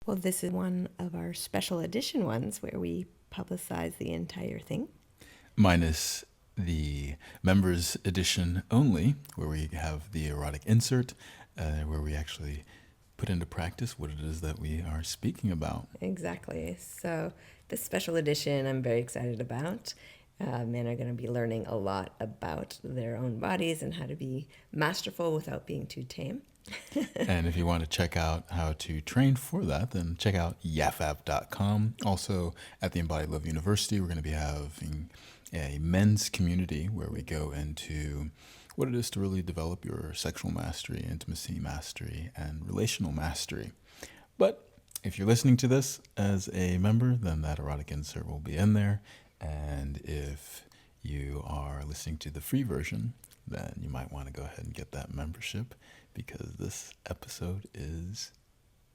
Well, this is one of our special edition ones where we publicize the entire thing. Minus the members edition only, where we have the erotic insert, where we actually put into practice what it is that we are speaking about. Exactly. So this special edition I'm very excited about. Men are going to be learning a lot about their own bodies and how to be masterful without being too tame. And if you want to check out how to train for that, then check out yafab.com. Also, at the Embodied Love University, we're going to be having a men's community where we go into what it is to really develop your sexual mastery, intimacy mastery, and relational mastery. But if you're listening to this as a member, then that erotic insert will be in there. And if you are listening to the free version, then you might want to go ahead and get that membership, because this episode is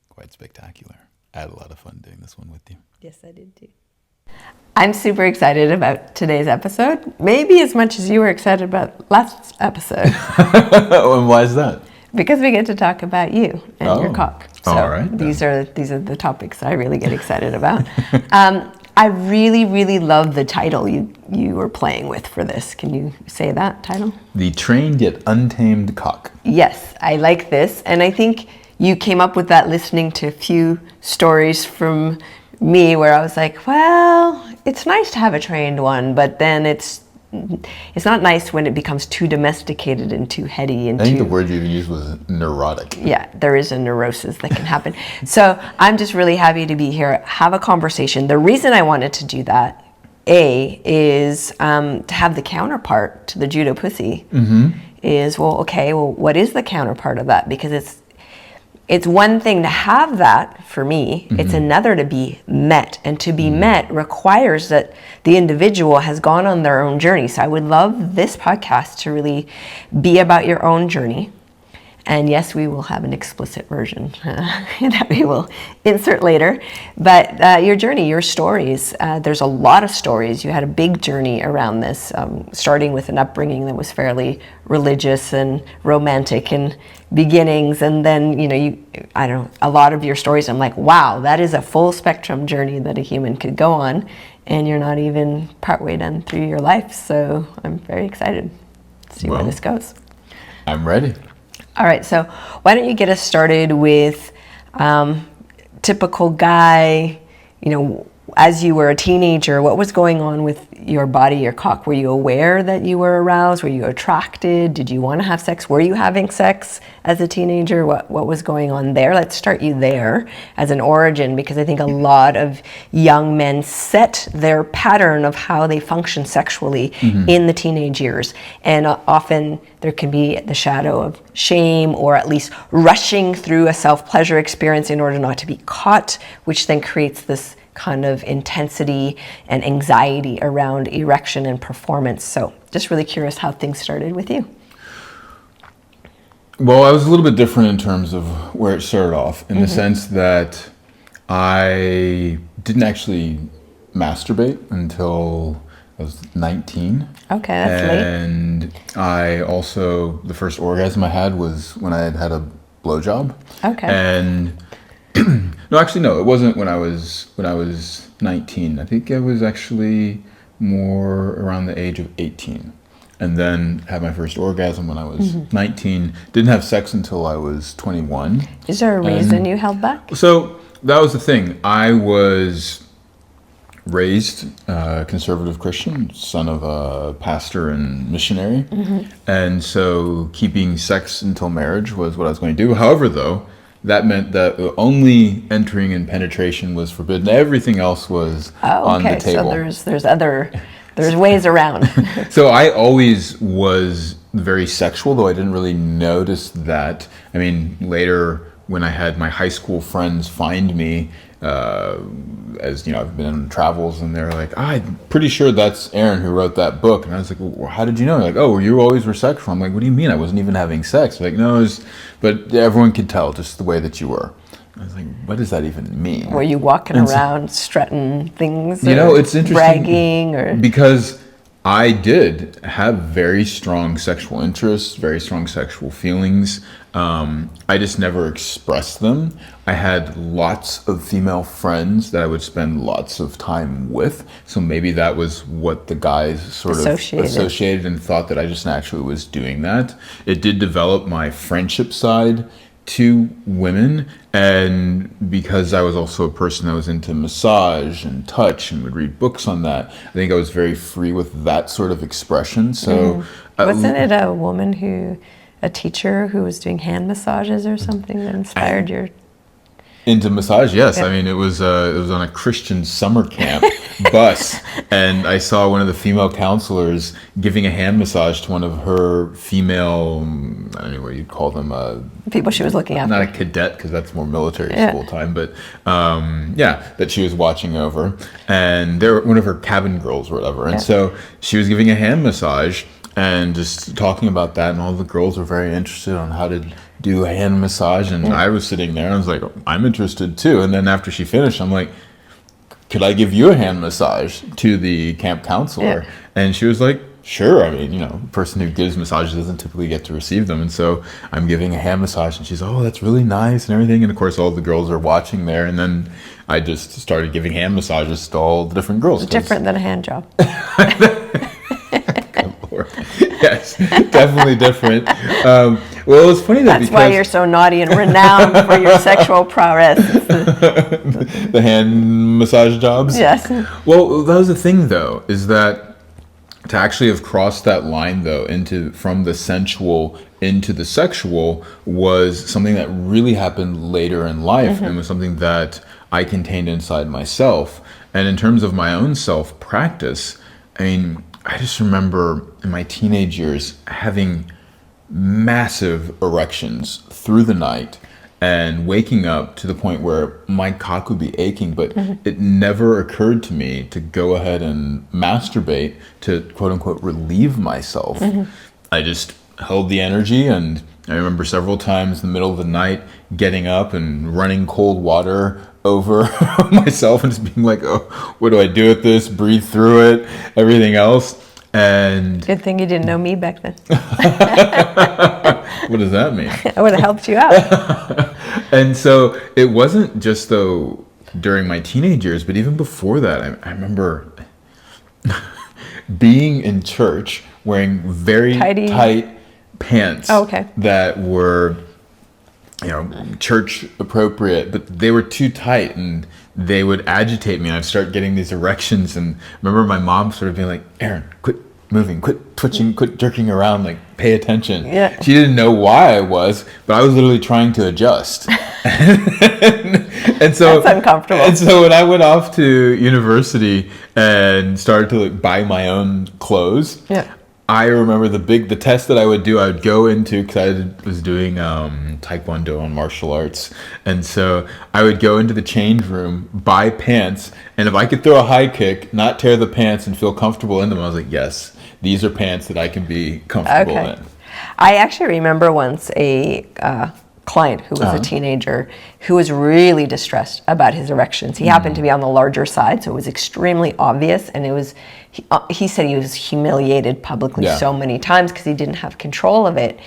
quite spectacular. I had a lot of fun doing this one with you. Yes, I did too. I'm super excited about today's episode, maybe as much as you were excited about last episode. And why is that? Because we get to talk about you and your cock. So all right, these are the topics I really get excited about. I really, really love the title you were playing with for this. Can you say that title? The Trained Yet Untamed Cock. Yes, I like this. And I think you came up with that listening to a few stories from me where I was like, well, it's nice to have a trained one, but then it's not nice when it becomes too domesticated and too heady and I think the word you used was neurotic. Yeah, there is a neurosis that can happen. So I'm just really happy to be here, have a conversation. The reason I wanted to do that, is to have the counterpart to the judo pussy. Is, what is the counterpart of that? Because it's one thing to have that for me, it's another to be met. And to be met requires that the individual has gone on their own journey. So I would love this podcast to really be about your own journey. And yes, we will have an explicit version that we will insert later. But your journey, your stories, there's a lot of stories. You had a big journey around this, starting with an upbringing that was fairly religious and romantic in beginnings. And then, a lot of your stories, I'm like, wow, that is a full spectrum journey that a human could go on. And you're not even partway done through your life. So I'm very excited to see where this goes. I'm ready. All right, so why don't you get us started with typical guy, as you were a teenager, what was going on with your body, your cock? Were you aware that you were aroused? Were you attracted? Did you want to have sex? Were you having sex as a teenager? What was going on there? Let's start you there as an origin, because I think a lot of young men set their pattern of how they function sexually in the teenage years. And often there can be the shadow of shame, or at least rushing through a self-pleasure experience in order not to be caught, which then creates this kind of intensity and anxiety around erection and performance. So just really curious how things started with you. Well, I was a little bit different in terms of where it started off, in the sense that I didn't actually masturbate until I was 19. Okay, that's late. And I also, the first orgasm I had was when I had a blowjob. Okay. And no, it wasn't when I was 19. I think I was actually more around the age of 18. And then had my first orgasm when I was 19. Didn't have sex until I was 21. Is there a reason you held back? So that was the thing. I was raised conservative Christian, son of a pastor and missionary. And so keeping sex until marriage was what I was going to do. However, though, that meant that only entering and penetration was forbidden. Everything else was on the table. So there's ways around. So I always was very sexual, though I didn't really notice that. I mean, later when I had my high school friends find me, as I've been on travels, and they're like, I'm pretty sure that's Aaron who wrote that book. And I was like, well, how did you know? They're like, oh, you always were sexual. I'm like, what do you mean? I wasn't even having sex. They're like, no, but everyone could tell just the way that you were. I was like, what does that even mean? Were you walking around strutting things? It's interesting. Bragging? Or Because I did have very strong sexual interests, very strong sexual feelings. I just never expressed them. I had lots of female friends that I would spend lots of time with. So maybe that was what the guys sort of associated and thought that I just naturally was doing that. It did develop my friendship side to women, and because I was also a person that was into massage and touch and would read books on that, I think I was very free with that sort of expression. So wasn't it a teacher who was doing hand massages or something that inspired your into massage? Yes. Yeah. I mean, it was on a Christian summer camp bus, and I saw one of the female counselors giving a hand massage to one of her female, I don't know what you'd call them, people she was looking after. Not a cadet, because that's more military school time, but that she was watching over, and they were one of her cabin girls or whatever, and so she was giving a hand massage and just talking about that, and all the girls were very interested on how to do a hand massage, and I was sitting there and I was like, I'm interested too. And then after she finished, I'm like, could I give you a hand massage to the camp counselor? And she was like, sure. I mean, a person who gives massages doesn't typically get to receive them, and so I'm giving a hand massage, and she's, oh, that's really nice and everything, and of course all the girls are watching there, and then I just started giving hand massages to all the different girls. Different than a hand job. Yes, definitely different. Well, it's funny that's why you're so naughty and renowned for your sexual prowess. The hand massage jobs? Yes. Well, that was the thing, though, is that to actually have crossed that line, though, from the sensual into the sexual was something that really happened later in life, and was something that I contained inside myself. And in terms of my own self-practice, I mean, I just remember in my teenage years having massive erections through the night and waking up to the point where my cock would be aching, but it never occurred to me to go ahead and masturbate to quote unquote relieve myself. I just held the energy, and I remember several times in the middle of the night getting up and running cold water over myself and just being like, oh, what do I do with this? Breathe through it, everything else. And good thing you didn't know me back then. What does that mean? I would have helped you out. And so it wasn't just though during my teenage years, but even before that, I remember being in church wearing very tight pants that were church appropriate, but they were too tight and they would agitate me, and I'd start getting these erections. And I remember my mom sort of being like, Aaron, quit moving, quit twitching, quit jerking around, like pay attention. Yeah. She didn't know why I was, but I was literally trying to adjust. And so that's uncomfortable. And so when I went off to university and started to buy my own clothes, I remember the test that I would do, I would go into, because I was doing Taekwondo and martial arts. And so I would go into the change room, buy pants, and if I could throw a high kick, not tear the pants and feel comfortable in them, I was like, yes, these are pants that I can be comfortable in. I actually remember once a client who was a teenager who was really distressed about his erections. He happened to be on the larger side, so it was extremely obvious, and it was he said he was humiliated publicly so many times because he didn't have control of it.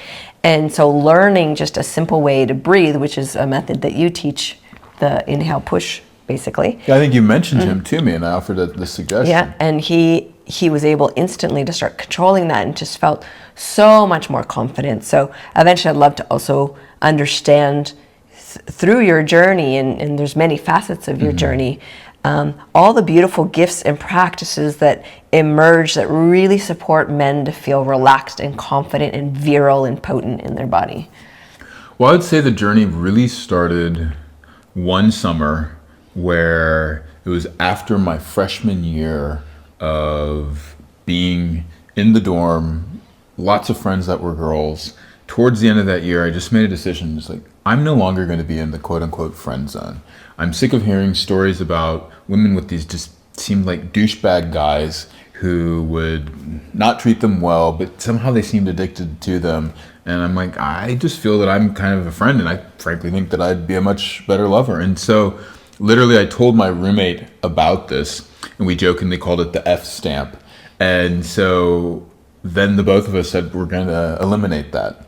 And so learning just a simple way to breathe, which is a method that you teach, the inhale push basically. Yeah, I think you mentioned him to me and I offered the suggestion. Yeah, and he was able instantly to start controlling that and just felt so much more confident. So eventually I'd love to also understand through your journey, and there's many facets of your journey, all the beautiful gifts and practices that emerge that really support men to feel relaxed and confident and virile and potent in their body. Well, I would say the journey really started one summer where it was after my freshman year of being in the dorm, lots of friends that were girls. Towards the end of that year, I just made a decision. It's like, I'm no longer going to be in the quote unquote friend zone. I'm sick of hearing stories about women with these just seemed like douchebag guys who would not treat them well, but somehow they seemed addicted to them. And I'm like, I just feel that I'm kind of a friend, and I frankly think that I'd be a much better lover. And so literally I told my roommate about this, and we jokingly called it the F stamp. And so then the both of us said we're going to eliminate that.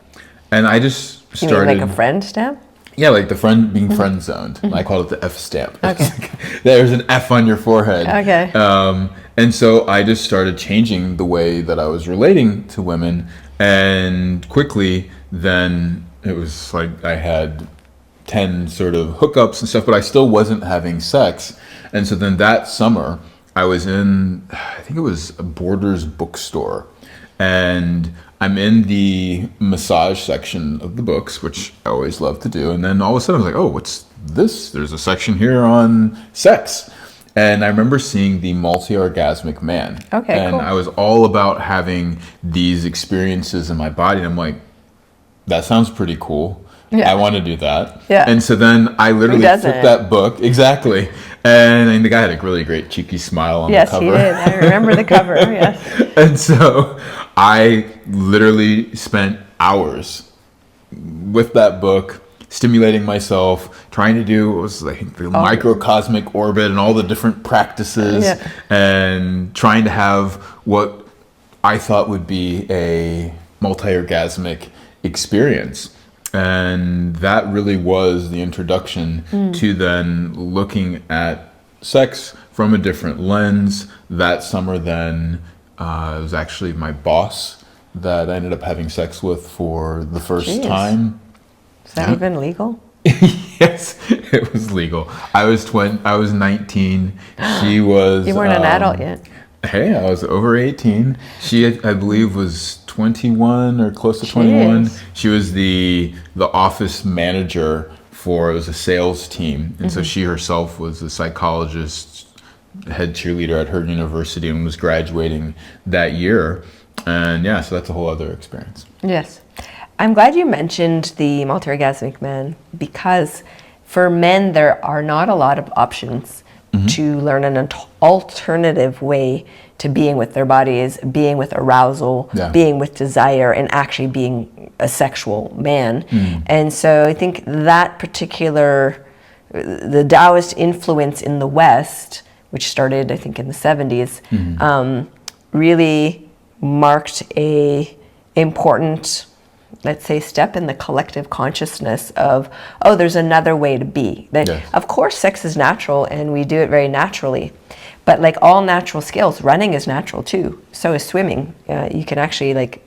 And I just You started. mean like a friend stamp? Yeah, like the friend being friend zoned. I call it the F stamp. Okay. There's an F on your forehead. Okay. And so I just started changing the way that I was relating to women, and quickly then it was like I had 10 sort of hookups and stuff, but I still wasn't having sex. And so then that summer I was in, I think it was a Borders bookstore, and I'm in the massage section of the books, which I always love to do. And then all of a sudden I was like, oh, what's this? There's a section here on sex. And I remember seeing the multi-orgasmic man. Okay, and cool. I was all about having these experiences in my body. And I'm like, that sounds pretty cool. Yeah. I want to do that. Yeah. And so then I literally Who doesn't? flipped that book. Exactly. And the guy had a really great cheeky smile on Yes, the cover. he did. I remember the cover. Yes. And so I literally spent hours with that book, stimulating myself, trying to do what was like the microcosmic orbit and all the different practices, Yeah. and trying to have what I thought would be a multi-orgasmic experience. And that really was the introduction to then looking at sex from a different lens. That summer then, it was actually my boss that I ended up having sex with for the first Jeez. time. Is that even legal? Yes, it was legal. I was 19. She was. You weren't an adult yet. Hey, I was over 18. She, I believe, was 21 or close to 21. Jeez. She was the office manager for, it was a sales team. And so she herself was a psychologist, head cheerleader at her university, and was graduating that year. And yeah, so that's a whole other experience. Yes. I'm glad you mentioned the multi-orgasmic man, because for men, there are not a lot of options to learn an alternative way to being with their bodies, being with arousal, being with desire, and actually being a sexual man. And so I think that particular, the Taoist influence in the West, which started, I think, in the 70s, really marked a important, let's say, step in the collective consciousness of, oh, there's another way to be. That, Yes. Of course, sex is natural and we do it very naturally, but like all natural skills, running is natural too. So is swimming. You can actually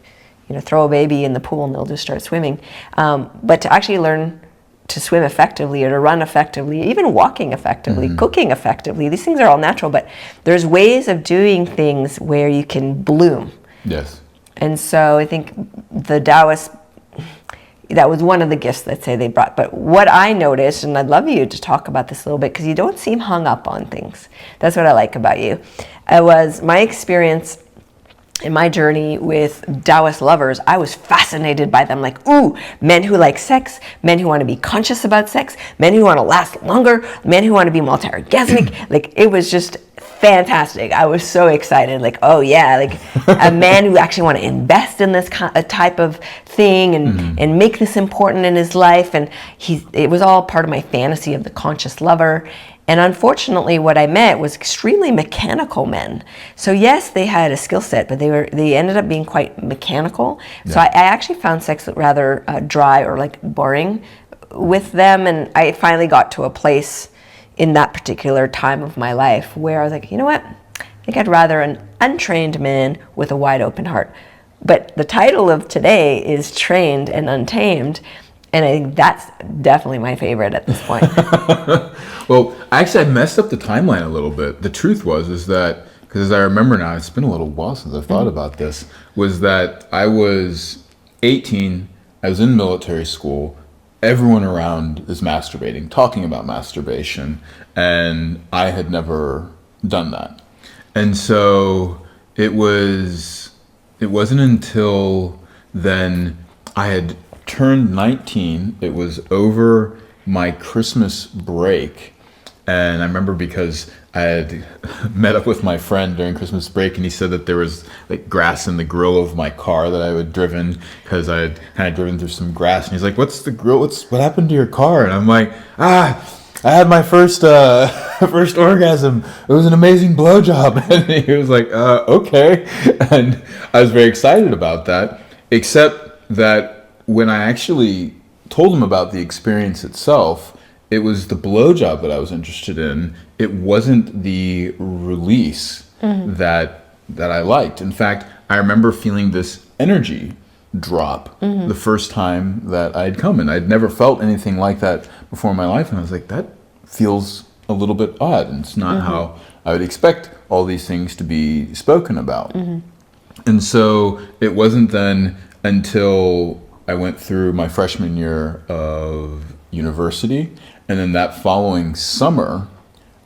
throw a baby in the pool and they'll just start swimming. But to actually learn to swim effectively or to run effectively, even walking effectively, cooking effectively, these things are all natural, but there's ways of doing things where you can bloom. Yes. And so I think the Taoists, that was one of the gifts, let's say, they brought. But what I noticed, and I'd love you to talk about this a little bit, because you don't seem hung up on things. That's what I like about you. It was my experience in my journey with Taoist lovers. I was fascinated by them. Like, ooh, men who like sex, men who want to be conscious about sex, men who want to last longer, men who want to be multi-orgasmic. Like, it was just fantastic. I was so excited. Like, oh yeah, like a man who actually want to invest in this type of thing and make this important in his life. And it was all part of my fantasy of the conscious lover. And unfortunately, what I met was extremely mechanical men. So yes, they had a skill set, but they ended up being quite mechanical. Yeah. So I actually found sex rather dry or like boring with them. And I finally got to a place in that particular time of my life where I was like, you know what? I think I'd rather an untrained man with a wide open heart. But the title of today is Trained and Untamed. And I think that's definitely my favorite at this point. Well, actually, I messed up the timeline a little bit. The truth is that, because as I remember now, it's been a little while since I've thought about this, was that I was 18, I was in military school, everyone around is masturbating, talking about masturbation, and I had never done that. And so it wasn't until then I had turned 19. It was over my Christmas break. And I remember because I had met up with my friend during Christmas break, and he said that there was like grass in the grill of my car that I had driven, because I had kind of driven through some grass. And he's like, "What's the grill? What happened to your car?" And I'm like, I had my first first orgasm. It was an amazing blowjob. And he was like, okay. And I was very excited about that, except that when I actually told him about the experience itself, it was the blowjob that I was interested in. It wasn't the release that I liked. In fact, I remember feeling this energy drop the first time that I'd come, and I'd never felt anything like that before in my life. And I was like, that feels a little bit odd, and it's not how I would expect all these things to be spoken about. And so it wasn't then until I went through my freshman year of university, and then that following summer,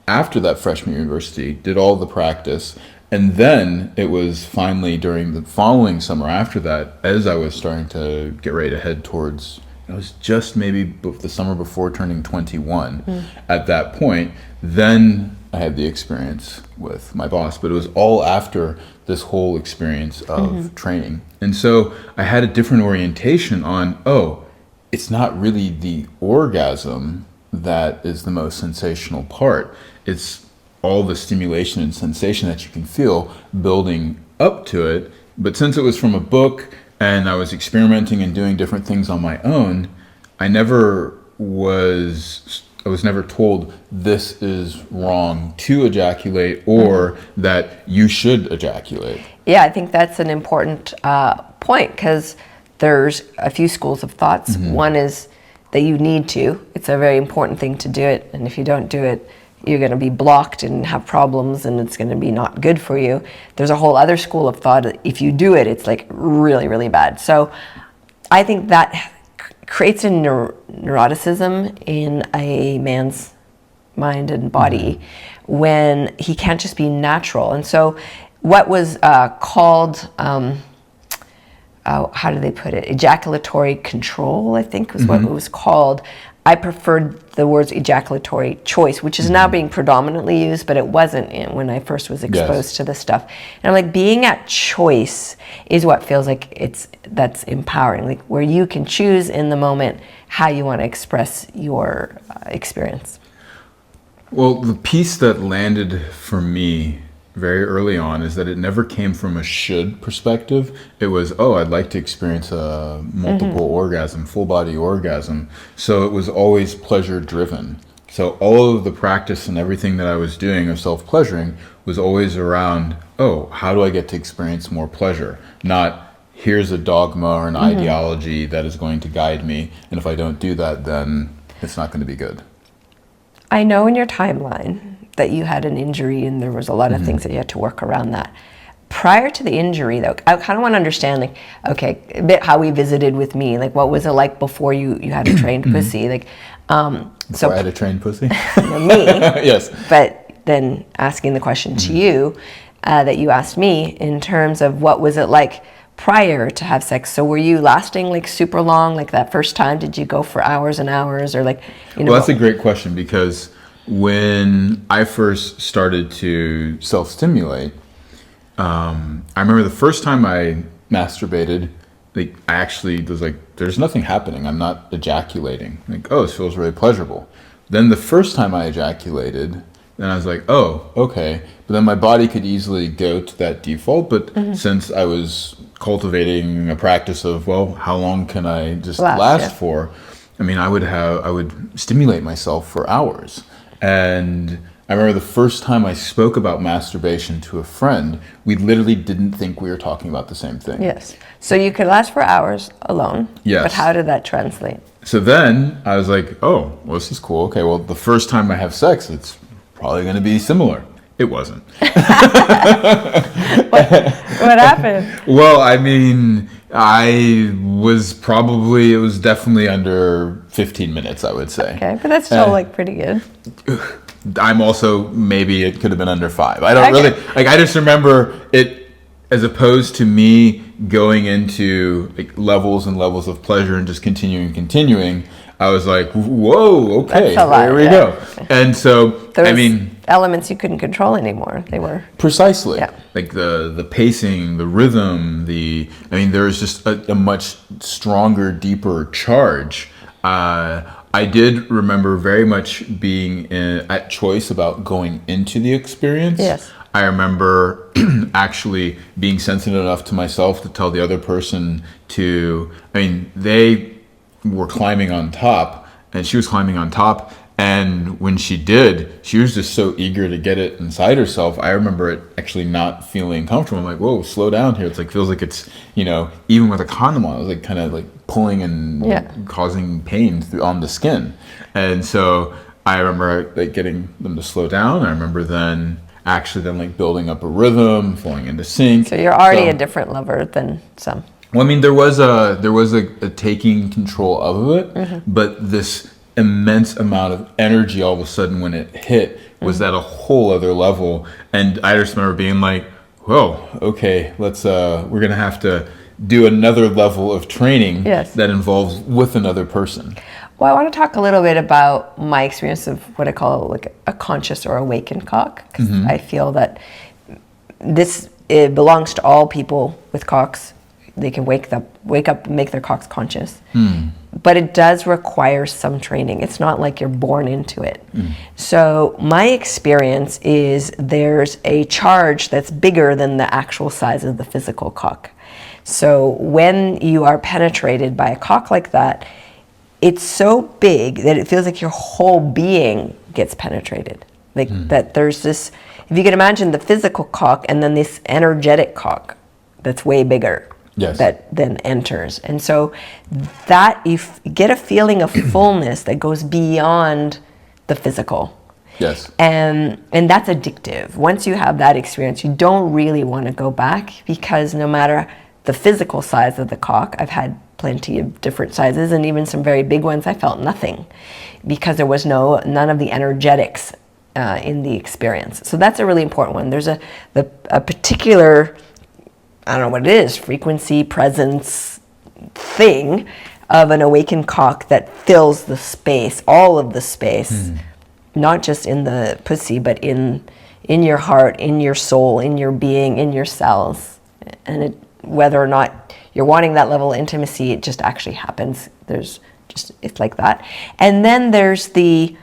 after that freshman university, did all the practice. And then it was finally during the following summer after that, as I was starting to get ready to head towards, it was just maybe the summer before turning 21 at that point, then I had the experience with my boss. But it was all after this whole experience of training. And so I had a different orientation on, it's not really the orgasm that is the most sensational part. It's all the stimulation and sensation that you can feel building up to it. But since it was from a book and I was experimenting and doing different things on my own, I was never told this is wrong to ejaculate or that you should ejaculate. Yeah, I think that's an important point, because there's a few schools of thoughts. One is that you need to. It's a very important thing to do it, and if you don't do it, you're going to be blocked and have problems, and it's going to be not good for you. There's a whole other school of thought, if you do it, it's like really, really bad. So I think that creates a neuroticism in a man's mind and body when he can't just be natural. And so what was called, how do they put it? Ejaculatory control, I think was what it was called. I preferred the words ejaculatory choice, which is now being predominantly used, but it wasn't when I first was exposed to this stuff. And I'm like, being at choice is what feels like that's empowering, like where you can choose in the moment how you want to express your experience. Well, the piece that landed for me very early on is that it never came from a should perspective. It was, I'd like to experience a multiple orgasm, full body orgasm. So it was always pleasure driven. So all of the practice and everything that I was doing of self-pleasuring was always around, how do I get to experience more pleasure? Not, here's a dogma or an ideology that is going to guide me, and if I don't do that, then it's not going to be good. I know in your timeline that you had an injury and there was a lot of things that you had to work around that. Prior to the injury, though, I kind of want to understand, like, okay, a bit how we visited with me. Like, what was it like before you had a trained pussy? Like, before I had a trained pussy? Me. Yes. But then asking the question to you that you asked me in terms of what was it like prior to have sex. So were you lasting like super long? Like that first time, did you go for hours and hours, or like, Well, that's a great question, because when I first started to self-stimulate, I remember the first time I masturbated, like I actually was like, there's nothing happening. I'm not ejaculating. Like, this feels really pleasurable. Then the first time I ejaculated, then I was like, okay. But then my body could easily go to that default. But since I was cultivating a practice of, how long can I just last for? I mean, I would stimulate myself for hours. And I remember the first time I spoke about masturbation to a friend, we literally didn't think we were talking about the same thing. Yes. So you could last for hours alone. Yes. But how did that translate? So then I was like, this is cool. Okay, well, the first time I have sex, it's probably going to be similar. It wasn't. What happened? Well, I mean, it was definitely under 15 minutes, I would say. Okay, but that's still like pretty good. I'm also, maybe it could have been under 5. I don't really, I just remember it as opposed to me going into like levels and levels of pleasure and just continuing. I was like, whoa, okay, there we go. And so, elements you couldn't control anymore. They were precisely like the pacing, the rhythm, there was just a much stronger, deeper charge I did remember very much being at choice about going into the experience. Yes. I remember actually being sensitive enough to myself to tell the other person they were climbing on top, and she was climbing on top. And when she did, she was just so eager to get it inside herself. I remember it actually not feeling comfortable. I'm like, whoa, slow down here. It's like, feels like it's, even with a condom on, it was like kind of like pulling and causing pain on the skin. And so I remember like getting them to slow down. I remember then like building up a rhythm, falling into sync. So you're already a different lover than some. Well, I mean, there was a taking control of it, but this immense amount of energy all of a sudden when it hit was at a whole other level. And I just remember being like, whoa, okay, let's we're gonna have to do another level of training that involves with another person. Well, I want to talk a little bit about my experience of what I call like a conscious or awakened cock, because I feel that it belongs to all people with cocks. They can wake up and make their cocks conscious. But it does require some training. It's not like you're born into it. So my experience is there's a charge that's bigger than the actual size of the physical cock. So when you are penetrated by a cock like that, it's so big that it feels like your whole being gets penetrated. Like that there's this, if you can imagine the physical cock and then this energetic cock that's way bigger. Yes. That then enters. And so that you get a feeling of fullness that goes beyond the physical. Yes. And that's addictive. Once you have that experience, you don't really want to go back, because no matter the physical size of the cock, I've had plenty of different sizes, and even some very big ones, I felt nothing because there was none of the energetics in the experience. So that's a really important one. There's a particular, I don't know what it is, frequency, presence thing of an awakened cock that fills the space, all of the space, not just in the pussy, but in your heart, in your soul, in your being, in your cells. And whether or not you're wanting that level of intimacy, it just actually happens. It's like that. And then there's the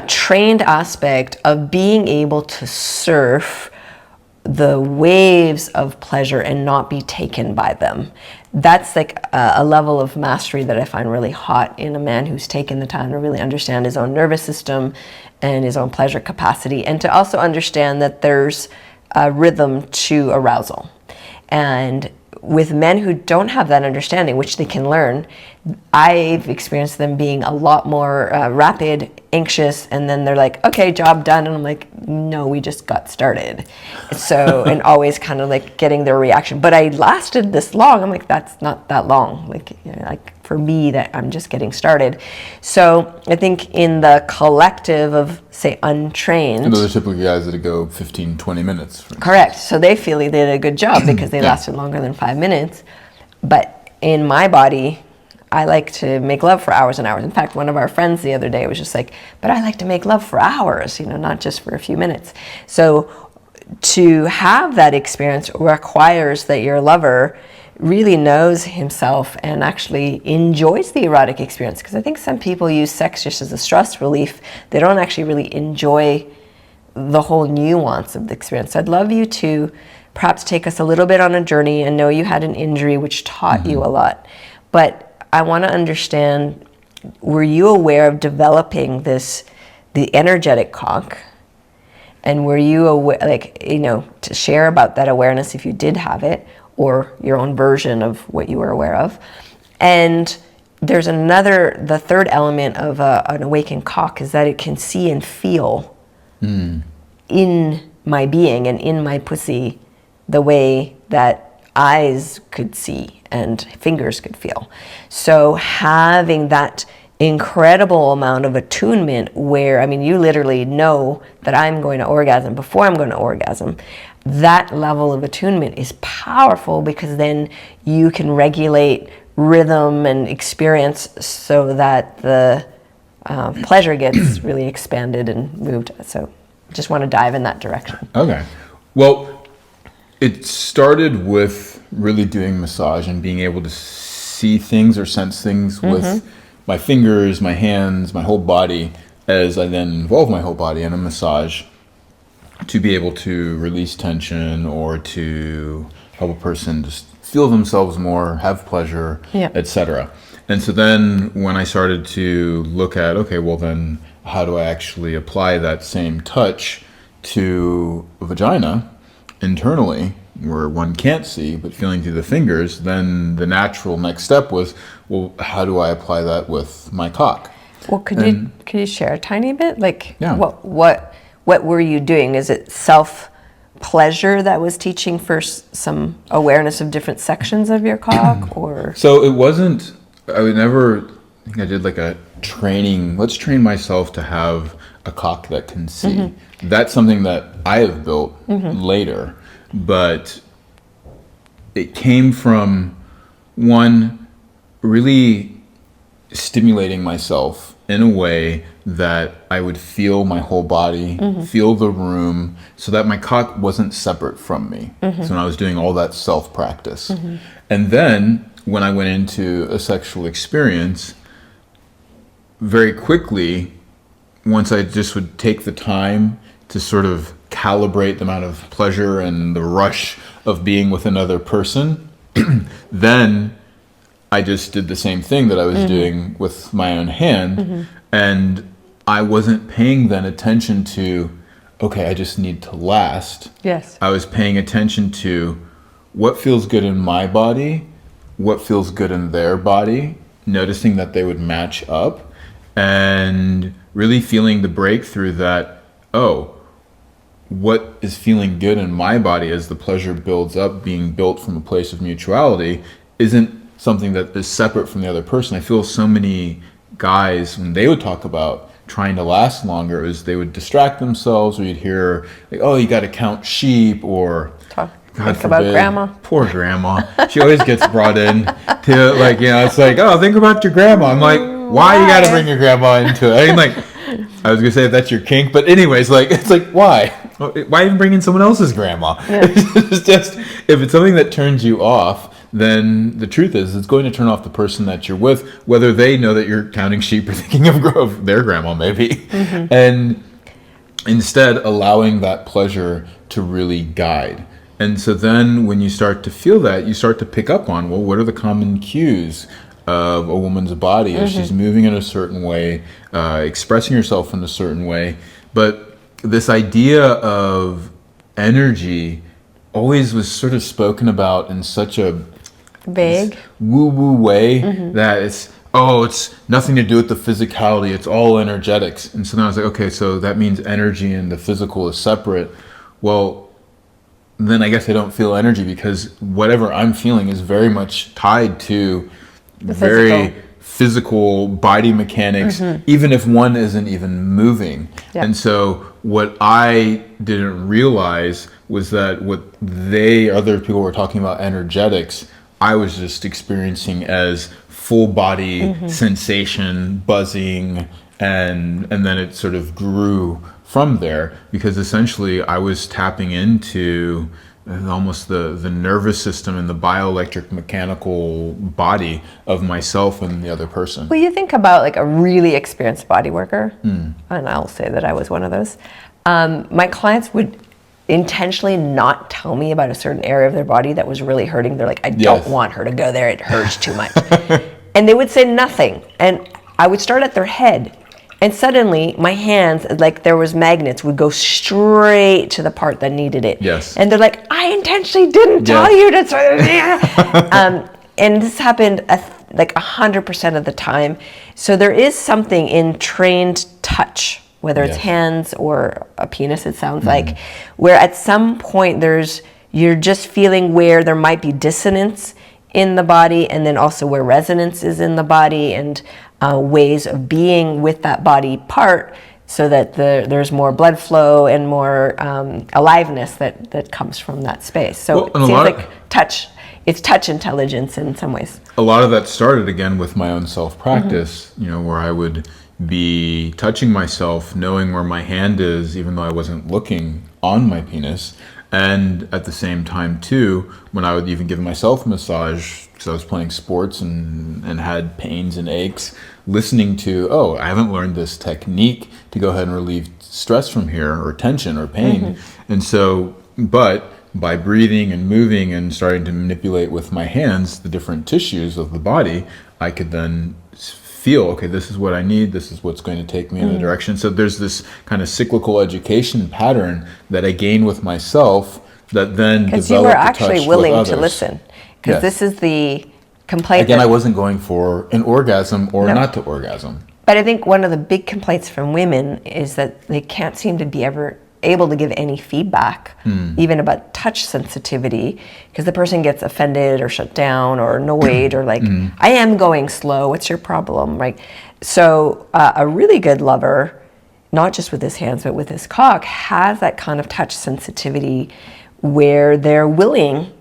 trained aspect of being able to surf the waves of pleasure and not be taken by them. That's like a level of mastery that I find really hot in a man who's taken the time to really understand his own nervous system and his own pleasure capacity, and to also understand that there's a rhythm to arousal. And with men who don't have that understanding, which they can learn, I've experienced them being a lot more rapid, anxious, and then they're like, okay, job done. And I'm like, no, we just got started. So, and always kind of like getting their reaction. But I lasted this long. I'm like, that's not that long. Like for me, that I'm just getting started. So I think in the collective of, say, untrained. And those are typically guys that go 15, 20 minutes. Correct. So they feel they did a good job because they lasted longer than 5 minutes. But in my body, I like to make love for hours and hours. In fact, one of our friends the other day was just like, but I like to make love for hours, not just for a few minutes. So to have that experience requires that your lover really knows himself and actually enjoys the erotic experience. Because I think some people use sex just as a stress relief. They don't actually really enjoy the whole nuance of the experience. So I'd love you to perhaps take us a little bit on a journey. And know you had an injury which taught you a lot. But I want to understand, were you aware of developing the energetic cock? And were you aware, to share about that awareness if you did have it, or your own version of what you were aware of? And there's the third element of an awakened cock is that it can see and feel in my being and in my pussy the way that eyes could see and fingers could feel. So having that incredible amount of attunement where, you literally know that I'm going to orgasm before I'm going to orgasm. That level of attunement is powerful, because then you can regulate rhythm and experience so that the pleasure gets really expanded and moved. So just want to dive in that direction. Okay. Well, it started with really doing massage and being able to see things or sense things with my fingers, my hands, my whole body, as I then involve my whole body in a massage to be able to release tension or to help a person just feel themselves more, have pleasure, etc. And so then when I started to look at, okay, well then how do I actually apply that same touch to a vagina internally, where one can't see, but feeling through the fingers, then the natural next step was, well, how do I apply that with my cock? Well, could you share a tiny bit? Like, what were you doing? Is it self-pleasure that was teaching first some awareness of different sections of your cock, or? So it wasn't, I would never, I think I did like a training, let's train myself to have a cock that can see. That's something that I have built later, but it came from one, really stimulating myself in a way that I would feel my whole body, feel the room, so that my cock wasn't separate from me. So when I was doing all that self-practice. And then when I went into a sexual experience, very quickly, once I just would take the time to sort of calibrate the amount of pleasure and the rush of being with another person, then I just did the same thing that I was doing with my own hand. And I wasn't paying then attention to, okay, I just need to last. Yes. I was paying attention to what feels good in my body, what feels good in their body, noticing that they would match up, and really feeling the breakthrough that, oh, what is feeling good in my body as the pleasure builds up, being built from a place of mutuality, isn't something that is separate from the other person. I feel so many guys, when they would talk about trying to last longer, is they would distract themselves, or you'd hear like, oh, you got to count sheep, or think about grandma. Poor grandma. She always gets brought in to, like, you know, it's like, oh, think about your grandma. I'm like, why you got to bring your grandma into it? I mean, like, I was gonna say if that's your kink, but anyways, like, it's like, why even bring in someone else's grandma? It's just, if it's something that turns you off, then the truth is it's going to turn off the person that you're with, whether they know that you're counting sheep or thinking of their grandma maybe. And instead allowing that pleasure to really guide. And so then when you start to feel that, you start to pick up on, well, what are the common cues of a woman's body as she's moving in a certain way, expressing herself in a certain way. But this idea of energy always was sort of spoken about in such a vague, woo-woo way that it's nothing to do with the physicality, it's all energetics. And so then I was like, okay, so that means energy and the physical is separate. Well, then I guess I don't feel energy, because whatever I'm feeling is very much tied to the very physical body mechanics, even if one isn't even moving. And so what I didn't realize was that what other people were talking about energetics, I was just experiencing as full body sensation, buzzing, and then it sort of grew from there, because essentially I was tapping into almost the nervous system and the bioelectric mechanical body of myself and the other person. Well, you think about like a really experienced body worker, and I'll say that I was one of those. My clients would intentionally not tell me about a certain area of their body that was really hurting. They're like, I don't want her to go there, it hurts too much. And they would say nothing, and I would start at their head, and suddenly my hands, like there was magnets, would go straight to the part that needed it. Yes. And they're like, I intentionally didn't tell you to. And this happened like 100% of the time. So there is something in trained touch, whether it's hands or a penis, it sounds like, where at some point you're just feeling where there might be dissonance in the body, and then also where resonance is in the body, and ways of being with that body part, so that there's more blood flow and more aliveness that comes from that space. So it seems like touch. It's touch intelligence in some ways. A lot of that started again with my own self-practice, you know, where I would be touching myself, knowing where my hand is, even though I wasn't looking on my penis, And at the same time too, when I would even give myself a massage, because I was playing sports and had pains and aches, listening to, oh, I haven't learned this technique to go ahead and relieve stress from here, or tension or pain. And so, but by breathing and moving and starting to manipulate with my hands the different tissues of the body, I could then feel, okay, this is what I need, this is what's going to take me in a direction. So there's this kind of cyclical education pattern that I gain with myself that then because you were actually willing to listen, because this is the complaint. Again, I wasn't going for an orgasm or not to orgasm. But I think one of the big complaints from women is that they can't seem to be ever able to give any feedback, even about touch sensitivity, because the person gets offended or shut down or annoyed or like, I am going slow, what's your problem, right? So a really good lover, not just with his hands, but with his cock, has that kind of touch sensitivity where they're willing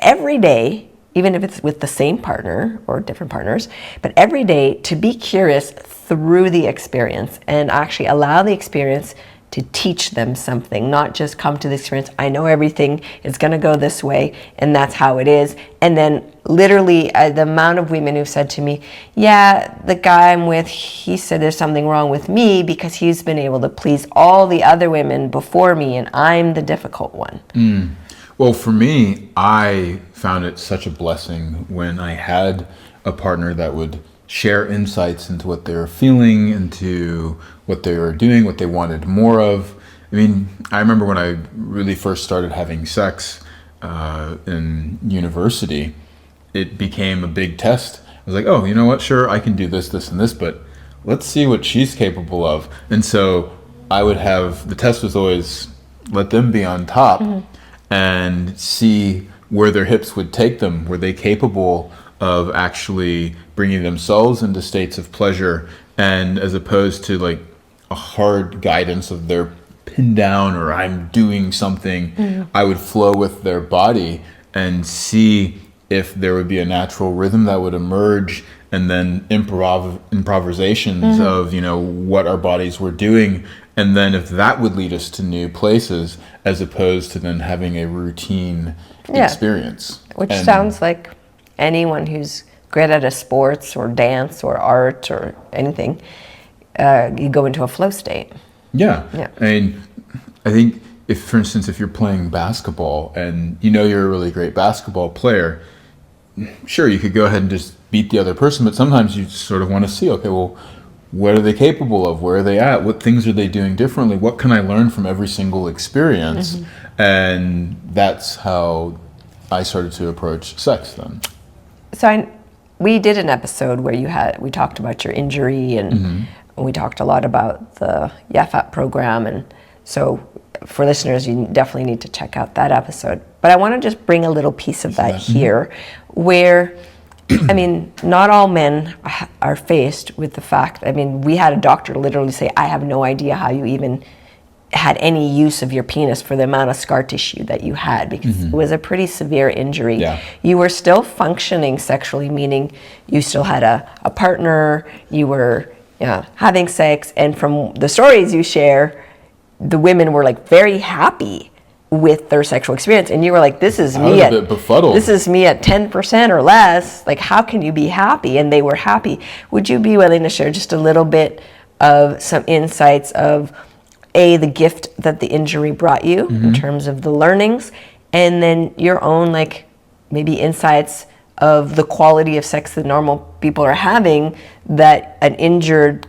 every day, even if it's with the same partner or different partners, but every day to be curious through the experience and actually allow the experience to teach them something, not just come to the experience, I know everything, it's gonna go this way, and that's how it is. And then literally the amount of women who've said to me, yeah, the guy I'm with, he said there's something wrong with me because he's been able to please all the other women before me and I'm the difficult one. Well, for me, I found it such a blessing when I had a partner that would share insights into what they were feeling, into what they were doing, what they wanted more of. I mean, I remember when I really first started having sex in university, it became a big test. I was like, oh, you know what? Sure, I can do this, this, and this, but let's see what she's capable of. And so I would have, the test was always let them be on top and see where their hips would take them. Were they capable of actually bringing themselves into states of pleasure, and as opposed to like a hard guidance of they're pinned down or I'm doing something, I would flow with their body and see if there would be a natural rhythm that would emerge, and then improvisations of, you know, what our bodies were doing, and then if that would lead us to new places, as opposed to then having a routine experience. Which sounds like anyone who's great at a sports or dance or art or anything, you go into a flow state. Yeah. I mean, I think if, for instance, if you're playing basketball and you know you're a really great basketball player, sure, you could go ahead and just beat the other person, but sometimes you sort of want to see, okay, well, what are they capable of? Where are they at? What things are they doing differently? What can I learn from every single experience? And that's how I started to approach sex then. So we did an episode where we talked about your injury, and we talked a lot about the YAFAP program, and so for listeners, you definitely need to check out that episode. But I want to just bring a little piece of that here, where, I mean, not all men are faced with the fact, I mean, we had a doctor literally say, I have no idea how you even had any use of your penis for the amount of scar tissue that you had, because it was a pretty severe injury. You were still functioning sexually, meaning you still had a partner, you were having sex, and from the stories you share, the women were like very happy with their sexual experience, and you were like, this is me at befuddled. This is me at 10% or less, like how can you be happy? And they were happy. Would you be willing to share just a little bit of some insights of the gift that the injury brought you in terms of the learnings, and then your own like maybe insights of the quality of sex that normal people are having, that an injured